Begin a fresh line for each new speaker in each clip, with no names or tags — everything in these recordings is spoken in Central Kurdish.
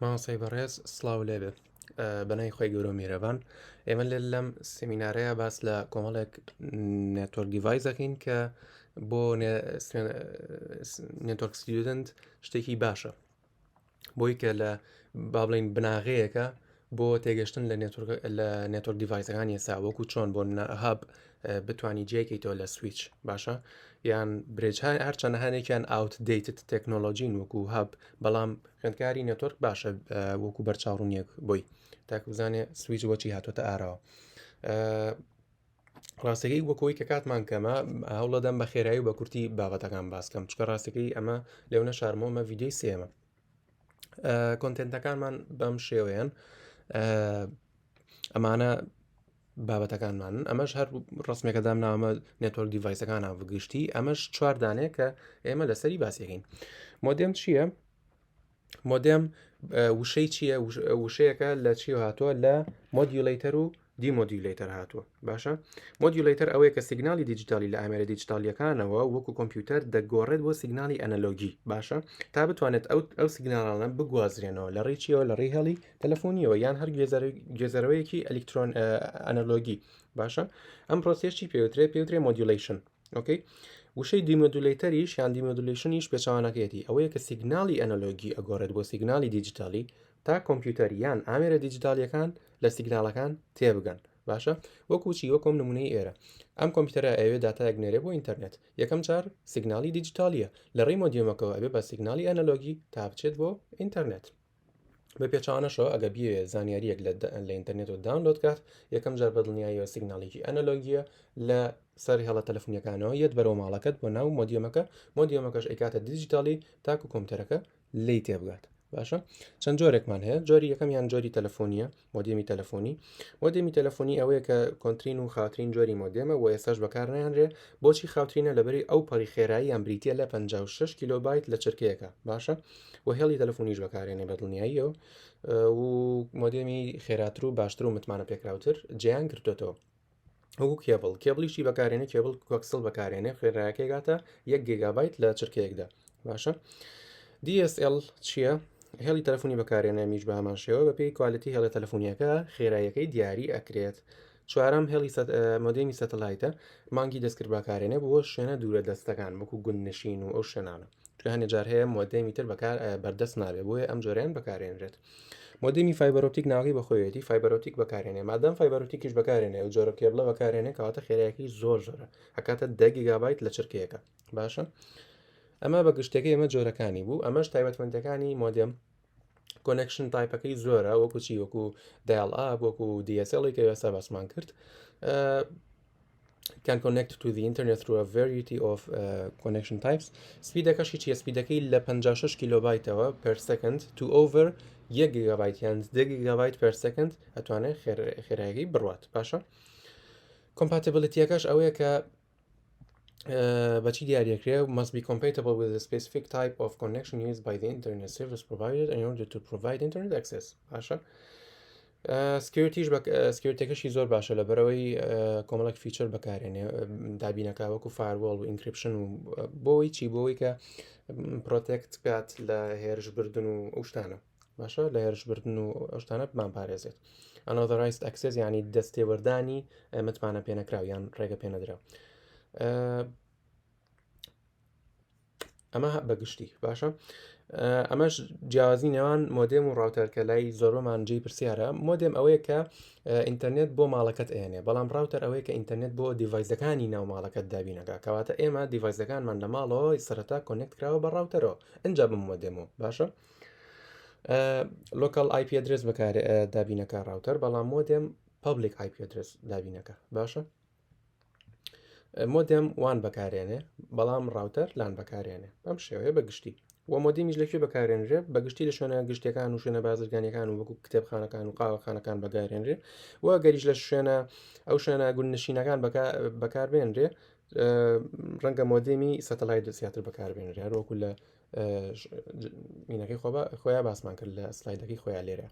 ماسەی بەڕێز سڵاو لێبێ بەنای خۆی گەورە میرەبان ئێمە لەم سمینارەیە باس لە کۆمەڵێک نێتۆرک دیڤایس دەکەین کە بۆ نێتۆرک ستودنت شتێکی باشە بۆی کە لە با بڵین بناغەیەەکە بۆ تێگەشتن لە نێتۆرک دیڤایسەکانی ئێستا وەکو چۆن بۆ هاب بتانی جێکەیتەوە لە سویچ باشە یان برێجهای هەرچەنە هەنێکیان ئاوت دیتت تەکنۆلۆژین وەکو هەب بەڵام خوێندکاری نێتۆرک باشە وەکو بەرچاوڕوونیەک بۆی تاکو بزانێ سویچ بۆچی هاتوۆتە ئاراوە ڕاستەکەی وەکەوەی کە کاتمان کەمە هەوڵەدەم بە خێرایی و بە کورتی بابەتەکان باسکەم چکە ڕاستەکەی ئەمە لێونە شارمۆمە ڤیددیوی سێمە کۆنتنتەکانمان بەم شێوەیەن ئەمانە بابەتەکانمان ئەمەش هەر ڕستمێکەدام ناومە نێتۆرک دیڤایسەکانە بگشتی ئەمەش چواردانێ کە ئێمە لەسەری باسیەکەین مۆدێم چییە؟ مۆدێم وشەی چییە؟ وشەیەەکە لە چی هاتووە لە مۆدیولیتەر و دیمۆدیولیتەر هاتووە باشە مۆدیولیتەر ئەوەیە کە سیگنالی دیجیتالی لە ئامێرە دیجیتالیەکانەوە وەکو کۆمپیوتەر دەگۆڕێت بۆ سیگنالی ئەنەلۆگی باشە تا بتوانێت ئەو سیگناڵانە بگوازرێنەوە لە ڕێکیەوە لە ڕێی هەڵی تەلەفۆنیەوە یان هەر گوێزەرەوەیەکی ئەلکترۆن ئەنەلۆگی باشە ئەم پرۆسێشی پێوترێ مۆدیولیشن ئۆکەی وشەی دیمۆدولیتەریش یان دیمۆدولیشنیش پێچوانەکەیەتی ئەوەیە کە سیگنالی ئەنەلۆگی ئەگۆڕێت بۆ سیگنالی دیجیتالی تا کۆمپیوتەریان ئامێرە دیجیتالیەکان لە سیگناڵەکان تێبگەن باشە وەکوچی وەکۆم نمونەی ئێرە ئەم کۆمپیوتەرە ئەوێ داتایەک نێرێ بۆ ئینتەرنێت یەکەم جار سیگنالی دیجیتالیە لە ڕێی مۆدیۆمەکەەوە ئەبێ بە سیگنالی ئەنەلۆگی تا بچێت بۆ ئینتەرنێت بە پێچوانەشەوە ئەگە بیێ زانیاریەک لە ئینتەرنێت و داونلۆد کات یەکەم جار بەدڵنیاییەوە سیگناڵێکی ئەنەلۆگیە لە سەری هەڵە تەلەفۆنیەکانەوە یەت بەرەو ماڵەکەت بۆ ناو مۆدیۆمەکەش ئەیکاتە دیجیتالی تاکو کۆمپیوتەرەکە لی تێبگات باشە چەند جۆرێکمان هەیە جۆری یەکەم یان جۆری تەلەفۆنیە مۆدیێمی تەلەفۆنی ئەوەیە کە کۆنتترین و خاوترین جۆری مۆدێمە و ئێساش بەکارنیانرێ بۆچی خاوترینە لەبەری ئەو پەڕی خێرایی یان بریتە لە 56 کیلۆبایت لە چرکەیەەکە باشە و هێڵی تەلەفۆنیش بەکارێنێ بە دڵنیاییەوە و مۆدێمی خێراتر و باشتر و متمانە پێکراوتر جیان کردوێتەوە ئەو کێبڵیشی بەکارێنێ کێبڵ کۆکسل بەکارێنێ خێرایەکەیگاتە 1 گیگابایت لە چرکەیەکدا باشە DSL چییە؟ هێڵی تەلەفۆنی بەکارێنە میش بە هەماشەوە بە پێی کوالەتی هێڵە تەلەفۆنیەکە خێرایەکەی دیاری ئەکرێت چوارەم هێڵی مۆدێمی سەتەلایتە مانگی دەستکرد بەکارێنێ بۆ شوێنە دوورە دەستەکان وەکو گوندنشین و ئەو شوێنانە هەنێ جار هەیە مۆدەمی تر بەکار بەردەست نابێ بۆیە ئەم جۆریان بەکارێنرێت مۆدەمی فایبەرۆپتیک ناوی بەخۆیەتی فایبەرۆپتیک بەکارێنێ مادەم فایبەرۆپتیکیش بەکارێنێ و جۆرە کێبڵە بەکارێنێ کەواتە خێرایەکی زۆرە هەکاتە 10 گیگابایت لە چرکەیەەکە باشە ئەمە بە گشتەکە ئێمە جۆرەکانی بوو ئەمەش تایبەتمەندەکانی مۆدێم کۆنەکشن تایپەکەی زۆرە وەکو چی وەکو دایل ئاپ وەکو DSL کە ئێستا باسمان کرد can connect to the internet through a variety of connection types سپیدەکەشی چیە سپیدەکەی لە 56 کیلۆبایتەوە per second to over 1 گیگابایت یان 10 گیگابایت per second ئەتوانێت خێرایەکەی بڕوات باشە کۆمپاتیبلیتیەکەش ئەوەیە کە بەچی دیارەکرێ must be compatible with a specific type of connection used by the internet service provider in order to provide internet access باشە سکیورتیەکەشی زۆر باشە لە بەرەوەی کۆمەڵک فیچر بەکارێنێ دابینەکە وەکو فایروۆڵ و ئینکریپشن و بۆی چی بۆی کە پرۆتێکت بکات لە هێرشبردن و ئەو شتانە باشە لە هێرشبردن و ئەو شتانە بمان پارێزێت unauthorized access ینی دەستێوەردانی متمانە پێنەکراو یان ڕێگە پێنەدراو ئەمە بەگشتی باشە ئەمەش جیاوازی نێوان مۆدێم و ڕاوتەرکە لای زۆرۆمان جێی پرسیارە مۆدێم ئەوەیە کە ئینتەرنێت بۆ ماڵەکەت ئێنێ بەڵام ڕاوتەر ئەوەیە کە ئینتەرنێت بۆ دیڤایزەکانی ناو ماڵەکەت دابینەکە کەواتە ئێمە دیڤایزەکانمان لە ماڵەوە سەرەتا کۆنێکت کراوە بە ڕاوتەرەوە ئەجا بم مۆدێمەوە باشە لۆکال IP ئەدرێس بەکار دابینەکە ڕاوتەر بەڵام مۆدێم پابلیک IP ئەدرێس دابینەکە باشە مۆدێم وان بەکارێنێ بەڵام ڕاوتەر لان بەکارێنێ ئەم شێوەیە بەگشتی و مۆدیمیش لەکوێ بەکارێنرێ بەگشتی لە شوێنە گشتەکان و شوێنە بازرگانیەکان و وەکو کتێبخانەکان و قاوەخانەکان بەکارێنرێ و گەریش لە شوێنە ئەو شوێنە گوندنشینەکان بەکاربێنرێ ڕەنگە مۆدێمی سەتەلایت زیاتر بەکاربێنرێ هەروەکو لە مینەکەی خۆیان باسمان کرد لە سلایدەکەی خۆیان لێرە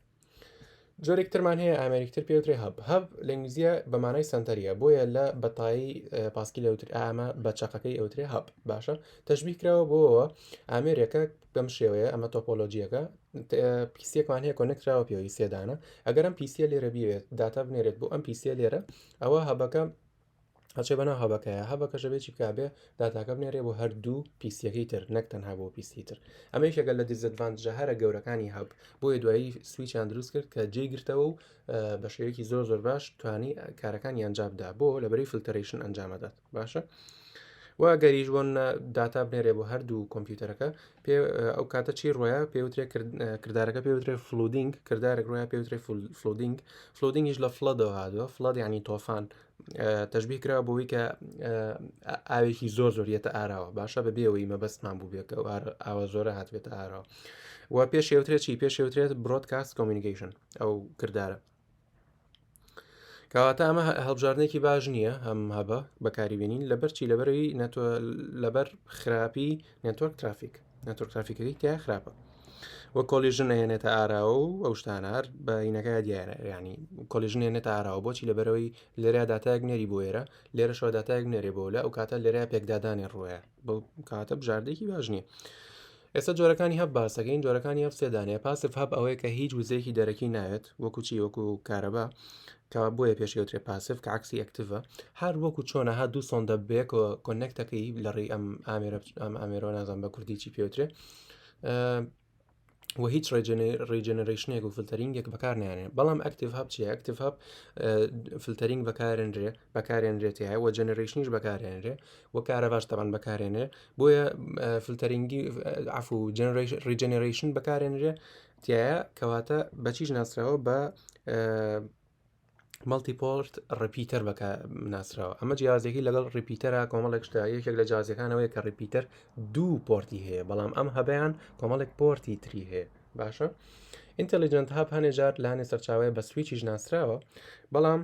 جۆرێکترمان هەیە ئامریکتر پێوترێ هەب لە ئینگلیزیە بە مانای سنتەریە بۆیە لە بەتایی پاسکی لەوتر ئامە بە چەقەکەی ئەوترێ هەب باشە تەشبیه کراوە بۆەوە ئامێرێکە بەم شێوەیە ئەمە تۆپۆلۆژیەکە پیسیەکمان هەیە کۆنێکراوە پێوەی سێدانە ئەگەر ئەم پیسیە لێرە بێت داتا بنێرێت بۆ ئەم پیسیە لێرە ئەوە هەبەکە هەچێ بەناو هەبەکەیە هەبەکەشە بێکی بکبێ داتاکە بنێرێ بۆ هەردوو پیسیەکەی تر نەک تەنها بۆ پیسی تر ئەمەش ئەگەر لە دیزەدڤانتێجە هەرە گەورەکانی هەب بۆیە دوایی سویچیان دروست کرد کە جێی گرتەوە و بە شێوەیەکی زۆر باش توانی کارەکانی ئەنجامدا بۆ لەبەری فلتەرێشن ئەنجامەدات باشە و گەریش بۆن داتا بنێرێ بۆ هەردوو کۆمپیوتەرەکە پێ ئەو کاتە چی ڕۆیە پێوترێ کردارەکە پێوترێ فلودینگ کردارێک ڕۆیە پێوترێ فلودینگیش لە فڵەدەوە هادووە فڵەد ینی تۆفان تەشبیه کرا بۆی کە ئاوێکی زۆر یێتە ئاراوە باشە بەبێەوەی مەبەستمان بوو بێت و ئاوە زۆرە هاتبێتە ئاراوە و پێشێوترێت چی پێشێوترێت برۆدکاست کۆمیونیکیشن ئەو کردارە کەواتە ئەمە هەڵبژاردنێکی باش نییە هەم هەبە بەکاریبێنین لەبەرچی لەبەرەوەی لەبەر خراپی نێتۆرک ترافیکەکەی تیا خراپە وە کۆلیژن هێنێتە ئاراوە و ئەو شتانار بە هینەکە دیارە ینی کۆلیژن هێنێتە ئاراوە بۆچی لەبەرەوەی لێرە داتایەک نێری بۆ ئێرە لێرە شۆ داتایەک نێرێ بۆ لە ئەو کاتە لێرە پێکدادانی ڕۆیە بەو کاتە بژاردێکی باش نییە ئێستا جۆرەکانی هەب باسەکەین جۆرەکانی هەف سێدانەیە پاسف هەب ئەوەیە کە هیچ وزەیەکی دەرەکی ناوێت وەکوچی وەکو کارەبا کەوا بۆیە پێشێوترێ پاسف کە عکسی ئەکتڤە هەر وەکو چۆنە ها دوو سۆندە بێک و کۆنێکتەکەی لەڕێی ئەم ئامێرۆ نازان بە کوردیی بێوترێ و هیچ ڕێجنەرێشنێک و فلتەرینگێک بەکار نێنێ بەڵام ئەکتیڤ هەب چیە ئەکتیڤ هەب فلتەرینگ بەکارێنرێتیە و جەنەرێشنیش بەکارێنرێ و کارە باش تەبان بەکارێنێ بۆیە فلتەرینگی عفو ڕیجنەرێشن بەکارێنرێ تایە کەواتە بەچیش ناسراوە بە مەڵتیپۆرت ڕپیتەر بەکە ناسراوە ئەمە جیازێکی لەگەڵ ڕپیتەرە کۆمەڵێک شتا یەکێک لە جیازەکانەوەی کە ڕپیتەر دوو پۆرتی هەیە بەڵام ئەم هەبیان کۆمەڵێک پۆرتی تری هەیە باشە ئینتەلیجنت هەب هەنێجار لاانێ سەرچاوەیە بە سویچیش ناسراوە بەڵام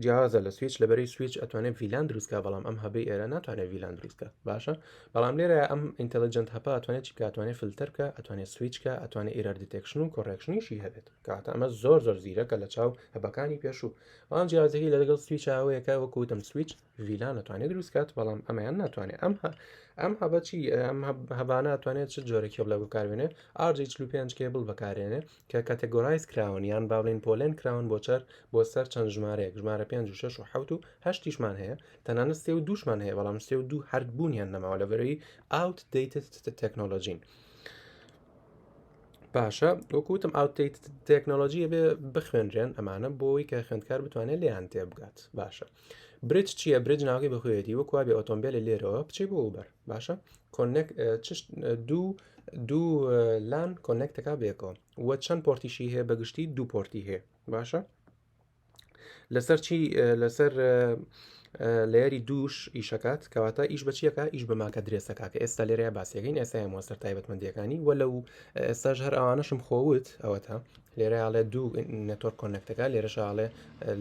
جیازە لە سویچ لەبەری سویچ ئەتوانێت ڤیلان دروستکە بەڵام ئەم هەبی ئێرە ناتوانێت ڤیلان دروستکە باشە بەڵام لێرە ئەم ئینتەلیجنت هەپە ئەتوانێت چی ئەتوانێت فلتەرکە ئەتوانێت سویچکە ئەتوانێت ئێرەر دیتێکشن و کۆڕێکشنیشی هەبێت کاتە ئەمە زۆر زیرەکە لە چاو هەبەکانی پێشوو بەڵام جیازێکی لە لەگەڵ سویچاوەیەکە وەکوتم سویچ ڤیلان ئەتوانێت دروستکات بەڵام ئەمەیان ناتوانێت ئەم هەبەچی ئەم هەبانە ئەتوانێت چ جۆرەێکی بڵێ بکارێنێ RJ45 کێبڵ بەکارێنێ کە کاتێگۆرایز کراون یان باڵێن پۆلێن کراون بۆ سەر چەند ژمارەیەک ژمارە 5 و 6 و 7 و 8 هەیە تەنانەت سێ و دووشمان هەیە بەڵام سێ و دوو هەردبوونیان نەماوە لەبەرەوەی outdated تەکنۆلۆژین باشە وەکوتم outdated تەکنۆلۆژیە بێ بخوێنرێن ئەمانە بۆی کە خوێندکار بتوانێت لێیان تێبگات باشە برج چییە برج ناوی بەخوێتی وەکوا بێ ئۆتۆمبیلی لێرەوە بچێ بۆ ئوبەر باشە کۆنێک دوو لان کۆنێکتەکە بێکەوە وە چەند پۆرتیشی هەیە بەگشتی دوو پۆرتی هەیە باشە لەسەر چی لەسەر لێری دووش ئیشەکات کەواتە ئیش بەچیەکە ئیش بە ماکە درێسەکە کە ئێستا لێرەیە باسیەکەین ئێستا مۆسەر تایبەتمەندیەکانی وە لەو ئێستاژ هەر ئەوانەشم خۆوت ئەوە تا لێرە ئاڵێ دوو نێتۆر کۆنێکتەکە لێرەشاڵێ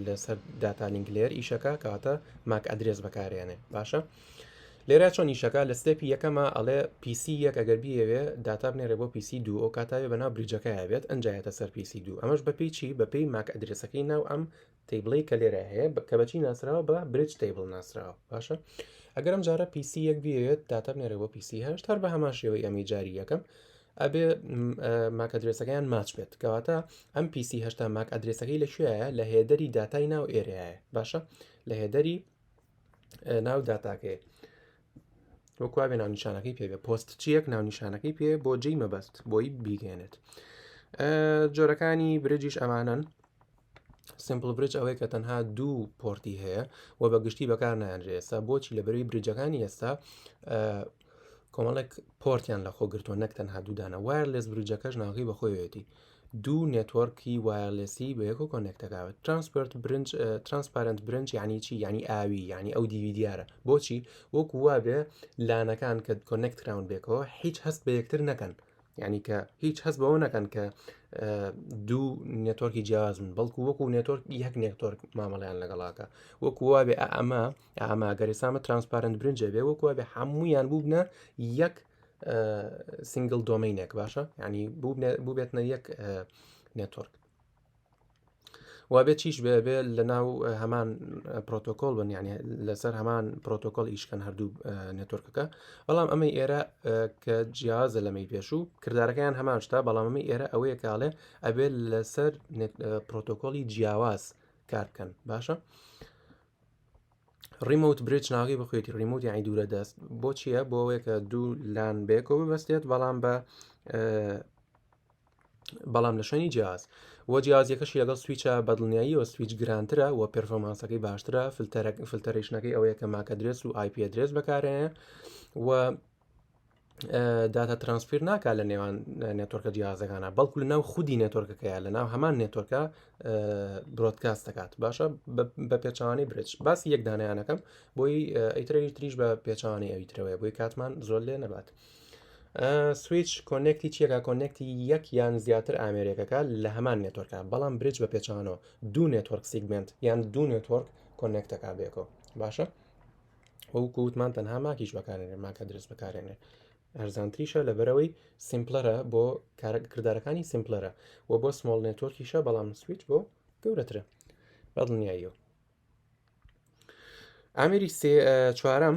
لەسەر داتالینگ لێر ئیشەکە کەواتە ماک ئەدرێس بەکارێنێ باشە لێرە چۆن ئیشەکە لە ستێپی یەکەمە ئەڵێ پیسی یەک ئەگەر بیەوێ داتا بنێرە بۆ پیسی دوو ئەو کاتاوێ بەناو بریجەکە هەبێت ئەنجایەتە سەر پیسی دوو ئەمەش بەپی چی بەپی ماک ئەدرێسەکەی ناو ئەم تیبڵی کە لێرە هەیە کە بەچی ناسراوە بە برج تیبل ناسراوە باشە ئەگەرم جارە پیسی یەک بیەوێت داتا بنێرە بۆ پیسی هەشت هەر بە هەمان شێوەی ئەمی جاری یەکەم ئەبێ ماک ئەدرێسەکەیان ماچ بێت کەواتە ئەم پیسی هەشتا ماک ئەدرێسەکەی لەکوێیە لە هێدەری داتای ناو ئێرەیە باشە لە هێدەری ناو داتاکەی وەکوا بێ ناونیشانەکەی پێوێ پۆست چیەک ناونیشانەکەی پێ بۆ جێی مەبەست بۆی بیگەێنێت جۆرەکانی برجیش ئەمانن سمپل برج ئەوەیە کە تەنها دوو پۆرتی هەیە و بەگشتی بەکار نایانرێ ئێستا بۆچی لەبەروی برجەکانی ئێستا کۆمەڵێک پۆرتیان لە خۆگرتووە نەک تەنها دوودانە وایرلس برجەکەش ناوەکەی بەخۆیەتی دوو نێتوەرکی وایرلسی بە یەک و کۆنێکتەکەوێت ترانسپارنت برنج یعنی چی یعنی ئاوی یعنی ئەو دیویدیارە بۆچی وەکو وابێ لانەکان کە کۆنێکت کراون بێکەوە هیچ هەست بە یەکتر نەکەن یعنی کە هیچ هەست بەوە نەکەن کە دوو نێتۆرکی جیازن بەڵکو وەکو نێتۆرک یەک نێتۆرک مامەڵیان لەگەڵاکە وەکو وابێ ئەمە گەرەسامە ترانسپارنت برنجە بێ وەکو وابێ هەموویان بووبنە یەک سینگل دۆمینێک باشە ینی بوو بێتنە یەک نێتۆرک وابێ چیش بێ لە ناو هەمان پرۆتۆکۆل بن یعنی لەسەر هەمان پرۆتۆکۆل ئیشکەن هەردوو نێتۆرکەکە بەڵام ئەمەی ئێرە کە جیازە لەمەی پێشوو کردارەکەیان هەمان شتا بەڵام ئەمەی ئێرە ئەوەیە کاڵێ ئەبێت لەسەر پرۆتۆکۆلی جیاواز کار بکەن باشە ریموت برج ناوی بخوێتی ریموت یعنی دوورە دەست بۆ چییە بۆ ئەوەیە کە دوو لان بێکەوە ببەستێت بەڵام لە شوێنی جیاز وە جیازیەکەشی لەگەڵ سویچە بەدڵنیایی و سویچ گرانترە و پێرفۆمانسەکەی باشترە فلتەرێشنەکەی ئەوەیە کە ماکە درێس و آیپ درێس بەکارێنێ و داتا ترانسفیر ناکات لە نێوان نێتۆرکە جیازەکانە بەڵکو لە ناو خودی نێتۆرکەکەیە لە ناو هەمان نێتۆرکە برۆدکاست دەکات باشە بە پێچوانەی برج باسی یەک دانیانەکەم بۆی ئەیترەوی تریش بە پێچوانی ئەویترەوەی بۆی کاتمان زۆر لێ نەبات سویچ کۆنێکتی چیەکە کۆنێکتی یەک یان زیاتر ئامێرێکەکە لە هەمان نێتۆرکە بەڵام برج بە پێچوانەوە دوو نێتۆرک سیگمنت یان دوو نێتۆرک کۆنێکتەکە بێکەوە باشە وەکو وتمان تەنها ماکیش بەکارێنێ ماکە درست بەکارێنێ ئەرزانتریشە لەبەرەوەی سیمپلەرە بۆ کردارەکانی سیمپلەرە و بۆ سمۆڵ نێتۆرکیشە بەڵام سویچ بۆ گەورەترە بەدڵنیاییەوە ئامێری چوارەم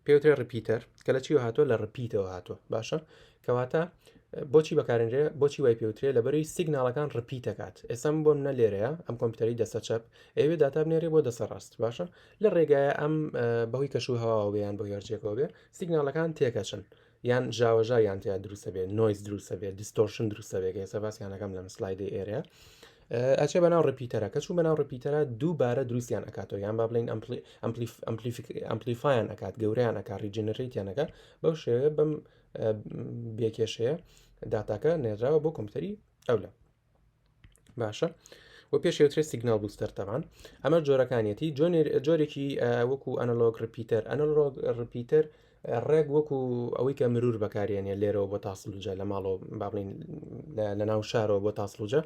پێوترێ ڕپیتەر کە لە چیوە هاتووە لە ڕپیتەوە هاتووە باشە کەواتە بۆچی بەکارێنرێ بۆچی وای پێوترێ لەبەرەوەی سیگناڵەکان ڕپیتەکات ئێسم بۆم نە لێرەیە ئەم کۆمپیوتەری دەستە چەپ ئەوێ داتا بنێرێ بۆ دەسە ڕاست باشە لە ڕێگایە ئەم بەهۆی کەشوو هەواوە بێیان بۆ یارجێکەوە بێ سیگناڵەکان تێکەچن یان ژاوەژا یان تیا دروستە بێت نۆیز دروستە بێت دیستۆرشن دروستە بێت ئێستا باسییانەکەم لەم سلایدی ئێرە ئەچێ بەناو ڕپیتەرە کە چوو بەناو ڕپیتەرە دووبارە دروستیان ئەکاتەوە یان با بڵین ئەمپلیفایان ئەکات گەوریان ئەکات ریجنەریتیانەکە بەو شێوەیە بەم بێکێشەیە داتاکە نێراوە بۆ کۆمپیوتەری ئەولە باشە و پێشێوترێت سیگنال بوستەر تەوان ئەمە جۆرەکانیەتی جۆرێکی وەکو ئەنەلۆگ ڕپیتەر ئەنەلۆگ ڕپیتەر ڕێک وەکو ئەوەی کە مرور بەکارێنێ لێرەوە بۆ تاسلوجە لە ماڵەوە بابلین لە ناو شارەوە بۆ تاسلوجە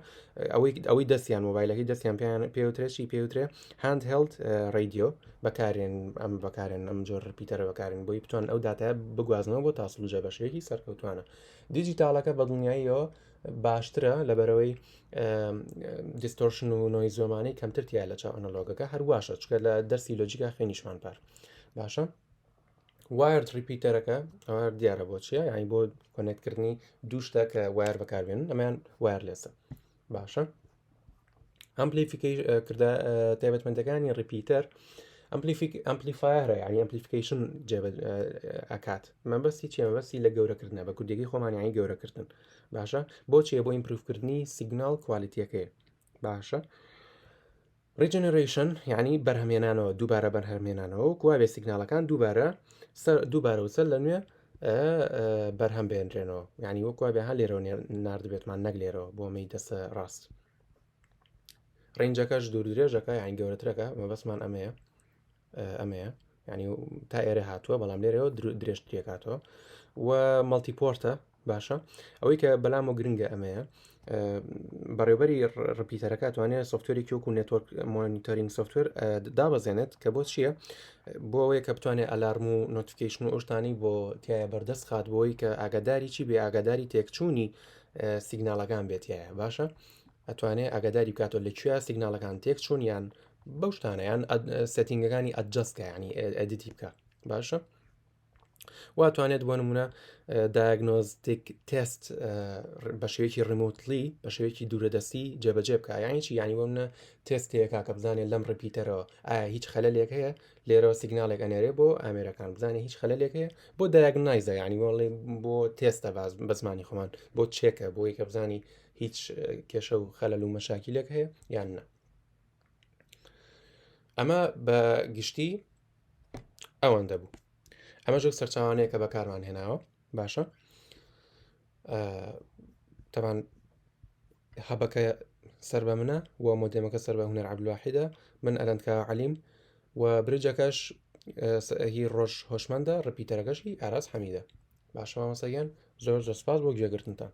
ئەوەی دەستیان مۆبایلەکەی دەستیان پێوترێکی پێوترێ هاند هێلد ڕیدیۆ بەکارێن ئەم بەکارێن ئەم جۆر ڕپیتەرە بەکارن بۆی بتوان ئەو داتای بگوازنەوە بۆ تاسلوجە بەشەیەکی سەرکەوتوانە دیجیتالەکە بەدڵنیاییەوە باشترە لەبەرەوەی دیستۆرشن و نۆی زۆمانی کەمترتیە لە چاو ئەنەلۆگەکە هەرواشە چکە لە دەرسی لۆجیکا خێنیشمان پار باشە وایر ریپیتەرەکە ئەوە دیارە بۆ چیە یانی بۆ کۆنێکتکردنی دوو شتە کە وایر بەکاربێنن ئەمەیان وایر لێسە باشە تایبەتمەندەکانی ریپیتەر ئەمپلیفایرە ینی ئەمپلیفیکیشن ئەکات مەبەستی چیە مەبەستی لە گەورەکردنە بە کوردێکی خۆمانیانی گەورەکردن باشە بۆچیە بۆ ئیمپروفکردنی سیگنال کوالیتیەکەی باشە ریجنریشن یعنی بەرهەمێنانەوە دووبارە بەرهەمێنانەوە کوواابێ سیگنالەکان دووبارە وسەر لە نوێ بەرهەم بێنرێنەوە ینی وەکووا بێ هە لێرەوە نردبێتمان نەک لێرەوە بۆ ئەمەی دەسە ڕاست ڕێنجەکەش دوور درێژەکە یان گەورەترەکە مەبەسمان ئەمەیە ینی تا ئێرە هاتووە بەڵام لێرەوە درێژتریەکاتەوە و مەڵتیپۆرتە باشە ئەوەی کە بەلام و گرنگە ئەمەیە بەڕێوبەری ڕپیتەرەکە توانێت سوفتوێرێکی وەکو نێتۆرک مۆنیتۆرینگ سوفتوێر دابەزێنێت کە بۆ چییە بۆ ئەوەیە کە بتوانێت ئەلارم و نۆتیفیکیشن و ئۆشتانی بۆ تایە بەردەست خات بۆی کە ئاگاداری چی بێ ئاگاداری تێکچوونی سیگناڵەکان بێتایە باشە ئەتوانێت ئاگاداری بکاتۆ لەکوێ سیگناڵەکان تێکچوون یان بەو شتانە یان سێتینگەکانی ئەدجەستکە ینی ئەدیتی بکە باشە واتوانێت بۆ نمونە دایگنۆستیک تست بە شێوەیەکی ڕموتلی بە شێوەیەکی دوورەدەستی جێبەجێ بکە یانیی ینی بۆمنە تستەیەکا کە بزانێت لەم ڕپیتەرەوە ئایا هیچ خەلەلێک هەیە لێرەوە سیگنالێک ئەنێرێ بۆ ئامێرەکان بزانێ هیچ خەلەلێک هەیە بۆ دایگنایزە ینی بۆ تێستە بە زمانی خۆمان بۆ چێکە بۆ یکە بزانی هیچ کێشە و خەلەل و مەشاکیلێک هەیە یان نە ئەمە بە گشتی ئەوەندە بوو ئەمە ژۆک سەرچاوانەیە کە بەکارمان هێناوە باشە تەبان هەبەکە سەر بە منە و مۆدێمەکە سەر بە هونەر عەبدولواحیدە من ئەلەندکە عەلیم و برجەکەش هی ڕۆژ هۆشمەندە ڕپیتەرەکەشی ئاراز حەمیدە باشە مامۆستاگیان زۆر سپاس بۆ گوێگرتنتان